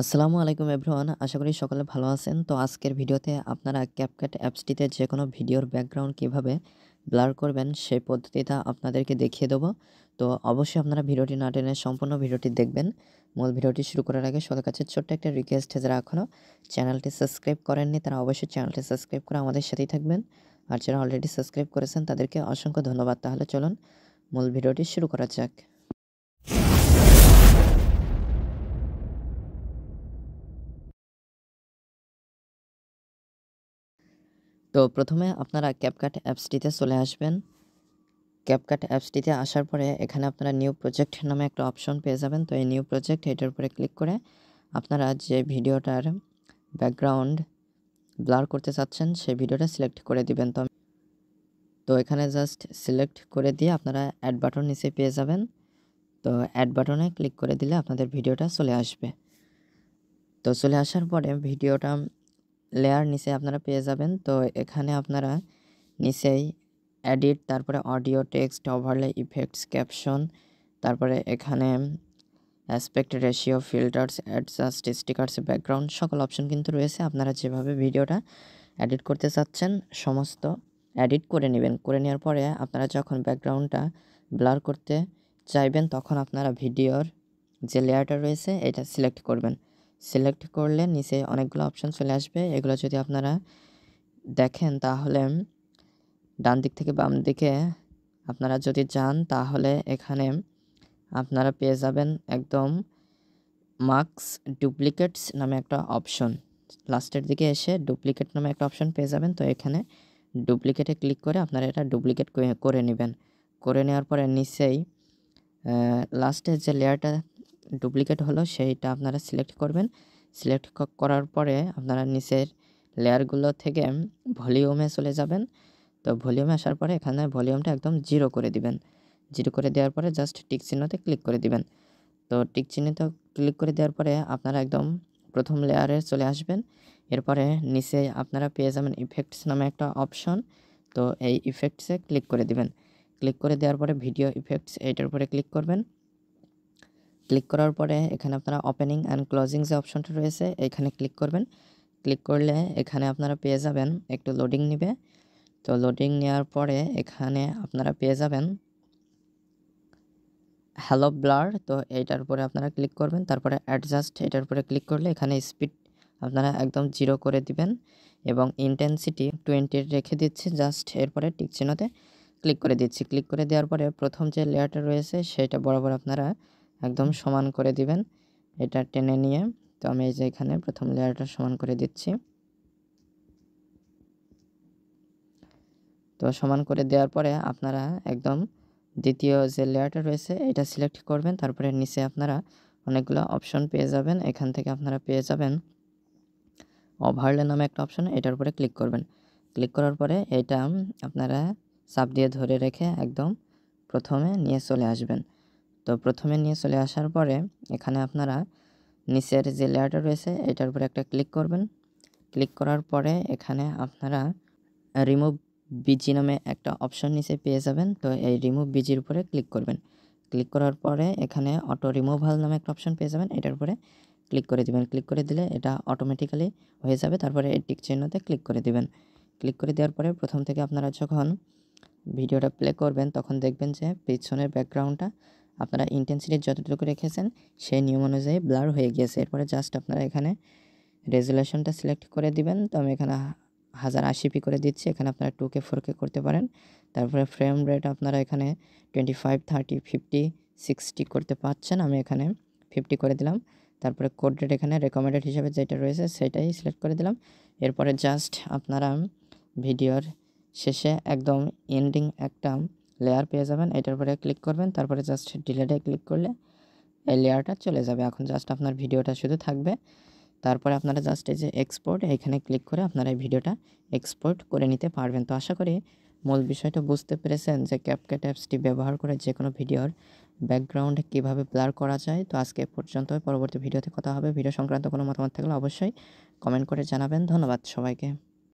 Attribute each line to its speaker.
Speaker 1: আসসালামু আলাইকুম এভরিওয়ান, আশা করি সকলে ভালো আছেন। তো আজকের ভিডিওতে আপনারা ক্যাপকাট অ্যাপসটিতে যে কোনো ভিডিওর ব্যাকগ্রাউন্ড কিভাবে ব্লার করবেন সেই পদ্ধতিটা আপনাদেরকে দেখিয়ে দেবো। তো অবশ্যই আপনারা ভিডিওটি না টেনে সম্পূর্ণ ভিডিওটি দেখবেন। মূল ভিডিওটি শুরু করার আগে সবার কাছে ছোট্ট একটা রিকোয়েস্ট, যারা এখনও চ্যানেলটি সাবস্ক্রাইব করেননি তারা অবশ্যই চ্যানেলটি সাবস্ক্রাইব করে আমাদের সাথেই থাকবেন, আর যারা অলরেডি সাবস্ক্রাইব করেছেন তাদেরকে অসংখ্য ধন্যবাদ। তাহলে চলুন মূল ভিডিওটি শুরু করা যাক। তো প্রথমে আপনারা ক্যাপকাট অ্যাপসটিতে চলে আসবেন। ক্যাপকাট অ্যাপসটিতে আসার পরে এখানে আপনারা নিউ প্রজেক্ট নামে একটা অপশন পেয়ে যাবেন। তো এই নিউ প্রজেক্ট এটার উপরে ক্লিক করে আপনারা যে ভিডিওটার ব্যাকগ্রাউন্ড ব্লার করতে চাচ্ছেন সেই ভিডিওটা সিলেক্ট করে দিবেন। তো এখানে জাস্ট সিলেক্ট করে দিয়ে আপনারা অ্যাড বাটন নিচে পেয়ে যাবেন। তো অ্যাড বাটনে ক্লিক করে দিলে আপনাদের ভিডিওটা চলে আসবে। তো চলে আসার পরে ভিডিওটা লেয়ার নিচে আপনারা পেয়ে যাবেন। তো এখানে আপনারা নিচেই এডিট, তারপরে audio, text, overlay, effects, caption, তারপরে এখানে aspect ratio, filters, adjust, stickers, background সকল অপশন কিন্তু রয়েছে। আপনারা যেভাবে ভিডিওটা এডিট করতে চাচ্ছেন সমস্ত এডিট করে নেবেন। করে নেওয়ার পরে আপনারা যখন ব্যাকগ্রাউন্ডটা ব্লার করতে চাইবেন তখন আপনারা ভিডিওর যে লেয়ারটা রয়েছে এটা সিলেক্ট করবেন। সিলেক্ট করলে নিচে অনেকগুলো অপশন চলে আসবে। এগুলো যদি আপনারা দেখেন তাহলে ডান দিক থেকে বাম দিকে আপনারা যদি যান তাহলে এখানে আপনারা পেয়ে যাবেন একদম মার্কস ডুপ্লিকেটস নামে একটা অপশন। লাস্টের দিকে এসে ডুপ্লিকেট নামে একটা অপশন পেয়ে যাবেন। তো এখানে ডুপ্লিকেটে ক্লিক করে আপনারা এটা ডুপ্লিকেট করে নেবেন। করে নেওয়ার পরে নিচেই লাস্টের যে লেয়ারটা ডুপ্লিকেট হলো সেইটা আপনারা সিলেক্ট করবেন। সিলেক্ট করার পরে আপনারা নিচের লেয়ারগুলো থেকে ভলিউমে চলে যাবেন। তো ভলিউমে আসার পরে এখানে ভলিউমটা একদম 0 করে দিবেন। 0 করে দেওয়ার পরে জাস্ট টিক চিহ্নতে ক্লিক করে দিবেন। তো টিক চিহ্নতে ক্লিক করে দেওয়ার পরে আপনারা একদম প্রথম লেয়ারে চলে আসবেন। এরপরে নিচে আপনারা পেয়ে যাবেন ইফেক্টস নামে একটা অপশন। তো এই ইফেক্টসে ক্লিক করে দিবেন। ক্লিক করে দেওয়ার পরে ভিডিও ইফেক্টস এইটার উপরে ক্লিক করবেন। ক্লিক করার পরে এখানে আপনারা ওপেনিং অ্যান্ড ক্লোজিং যে অপশনটা রয়েছে এখানে ক্লিক করবেন। ক্লিক করলে এখানে আপনারা পেয়ে যাবেন, একটু লোডিং নেবে। তো লোডিং নেওয়ার পরে এখানে আপনারা পেয়ে যাবেন হ্যালো ব্লার। তো এইটার উপরে আপনারা ক্লিক করবেন। তারপরে অ্যাডজাস্ট এটার উপরে ক্লিক করলে এখানে স্পিড আপনারা একদম 0 করে দিবেন এবং ইন্টেন্সিটি 20 রেখে দিচ্ছি জাস্ট। এরপরে টিক চিহ্নতে ক্লিক করে দিচ্ছি। ক্লিক করে দেওয়ার পরে প্রথম যে লেয়ারটা রয়েছে সেটা বরাবর আপনারা একদম সমান করে দিবেন, এটা টেনে নিয়ে। তো আমি এই যে এখানে প্রথম লেয়ারটা সমান করে দিচ্ছি। তো সমান করে দেওয়ার পরে আপনারা একদম দ্বিতীয় যে লেয়ারটা রয়েছে এটা সিলেক্ট করবেন। তারপরে নিচে আপনারা অনেকগুলো অপশন পেয়ে যাবেন। এখান থেকে আপনারা পেয়ে যাবেন ওভারলে নামে একটা অপশন, এটার উপরে ক্লিক করবেন। ক্লিক করার পরে এটা আপনারা চাপ দিয়ে ধরে রেখে একদম প্রথমে নিয়ে চলে আসবেন। তো প্রথমে নিয়ে চলে আসার পরে এখানে আপনারা নিচের যে লেয়ারটা রয়েছে এটার উপরে একটা ক্লিক করবেন। ক্লিক করার পরে এখানে আপনারা রিমুভ বিজি নামে একটা অপশন নিচে পেয়ে যাবেন। তো এই রিমুভ বিজির উপরে ক্লিক করবেন। ক্লিক করার পরে এখানে অটো রিমুভাল নামে একটা অপশন পেয়ে যাবেন, এটার উপরে ক্লিক করে দিবেন। ক্লিক করে দিলে এটা অটোমেটিক্যালি হয়ে যাবে। তারপরে এই টিক চিহ্নতে ক্লিক করে দিবেন। ক্লিক করে দেওয়ার পরে প্রথম থেকে আপনারা যখন ভিডিওটা প্লে করবেন তখন দেখবেন যে পিছনের ব্যাকগ্রাউন্ডটা আপনারা ইন্টেন্সিটি যতটুকু রেখেছেন সেই নিয়ম অনুযায়ী ব্লার হয়ে গিয়েছে। এরপরে জাস্ট আপনারা এখানে রেজুলেশনটা সিলেক্ট করে দিবেন। তো আমি এখানে 1080p করে দিচ্ছি। এখানে আপনারা 2K 4K করতে পারেন। তারপরে ফ্রেম রেট আপনারা এখানে 25, 30, 50, 60 করতে পারছেন। আমি এখানে 50 করে দিলাম। তারপরে কোড রেট এখানে রেকমেন্ডেড হিসেবে যেটা রয়েছে সেটাই সিলেক্ট করে দিলাম। এরপরে জাস্ট আপনারা ভিডিওর শেষে একদম এন্ডিং একটা লেয়ার পেয়ে যাবেন, এটার উপরে ক্লিক করবেন। তারপরে জাস্ট ডিলেটে ক্লিক করলে এই লেয়ারটা চলে যাবে। এখন জাস্ট আপনার ভিডিওটা শুধু থাকবে। তারপরে আপনারা জাস্ট এই যে এক্সপোর্ট এখানে ক্লিক করে আপনারা এই ভিডিওটা এক্সপোর্ট করে নিতে পারবেন। তো আশা করি মূল বিষয়টা বুঝতে পেরেছেন যে ক্যাপকাট অ্যাপসটি ব্যবহার করে যে কোনো ভিডিওর ব্যাকগ্রাউন্ড কীভাবে ব্লার করা যায়। তো আজকে পর্যন্ত, পরবর্তী ভিডিওতে কথা হবে। ভিডিও সংক্রান্ত কোনো মতামত থাকলে অবশ্যই কমেন্ট করে জানাবেন। ধন্যবাদ সবাইকে।